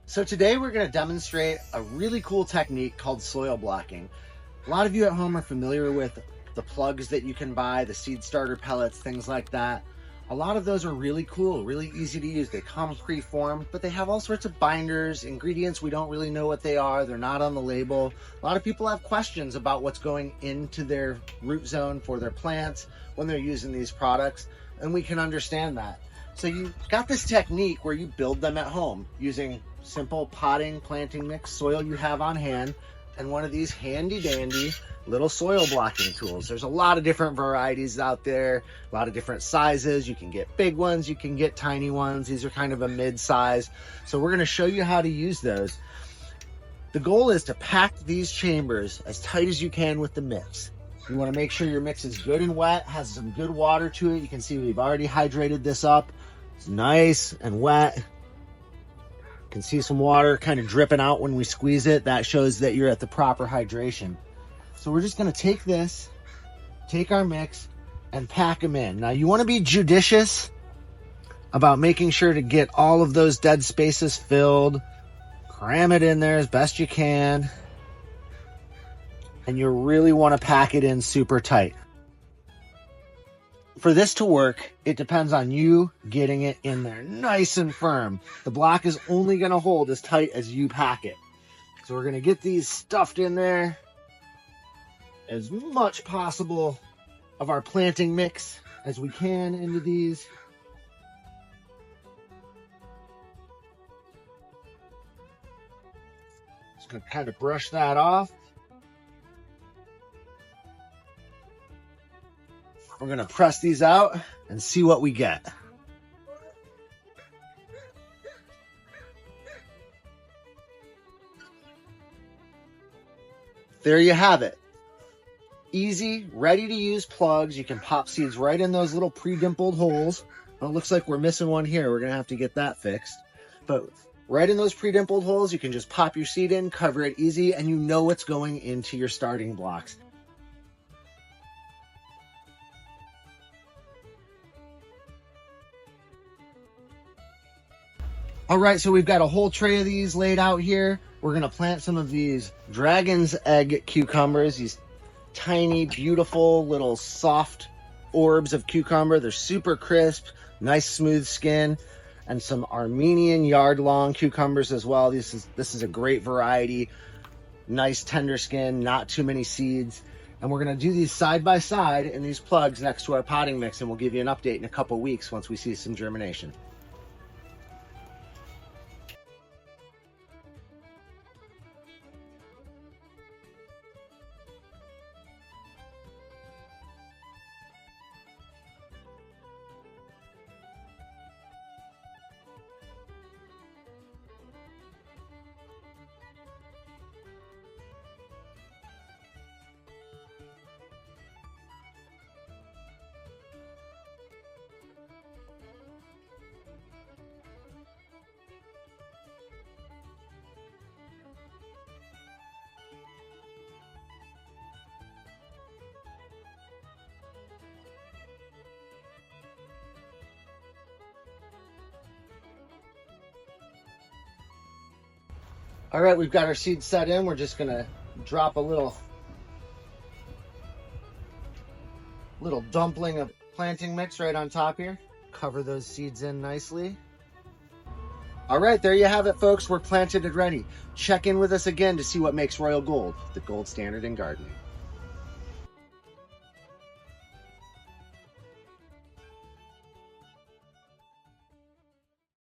So today we're going to demonstrate a really cool technique called soil blocking. A lot of you at home are familiar with the plugs that you can buy, the seed starter pellets, things like that. A lot of those are really cool, really easy to use. They come pre-formed, but they have all sorts of binders, ingredients we don't really know what they are. They're not on the label. A lot of people have questions about what's going into their root zone for their plants when they're using these products, and we can understand that. So you got this technique where you build them at home using simple potting, planting mix, soil you have on hand, and one of these handy dandy little soil blocking tools. There's a lot of different varieties out there, a lot of different sizes. You can get big ones, you can get tiny ones. These are kind of a mid-size. So we're gonna show you how to use those. The goal is to pack these chambers as tight as you can with the mix. You wanna make sure your mix is good and wet, has some good water to it. You can see we've already hydrated this up. It's nice and wet. You can see some water kind of dripping out when we squeeze it. That shows that you're at the proper hydration. So we're just gonna take this, take our mix, and pack them in. Now you wanna be judicious about making sure to get all of those dead spaces filled. Cram it in there as best you can. And you really wanna pack it in super tight. For this to work, it depends on you getting it in there nice and firm. The block is only gonna hold as tight as you pack it. So we're gonna get these stuffed in there, as much possible of our planting mix as we can into these. Just gonna kind of brush that off. We're gonna press these out and see what we get. There you have it. Easy, ready to use plugs. You can pop seeds right in those little pre-dimpled holes. Well, it looks like we're missing one here. We're gonna have to get that fixed. But right in those pre-dimpled holes, you can just pop your seed in, cover it easy, and you know what's going into your starting blocks. All right, so we've got a whole tray of these laid out here. We're gonna plant some of these dragon's egg cucumbers, these tiny, beautiful, little soft orbs of cucumber. They're super crisp, nice smooth skin, and some Armenian yard-long cucumbers as well. This is a great variety, nice tender skin, not too many seeds. And we're gonna do these side by side in these plugs next to our potting mix, and we'll give you an update in a couple weeks once we see some germination. All right, we've got our seeds set in. We're just gonna drop a little dumpling of planting mix right on top here. Cover those seeds in nicely. All right, there you have it, folks. We're planted and ready. Check in with us again to see what makes Royal Gold the gold standard in gardening.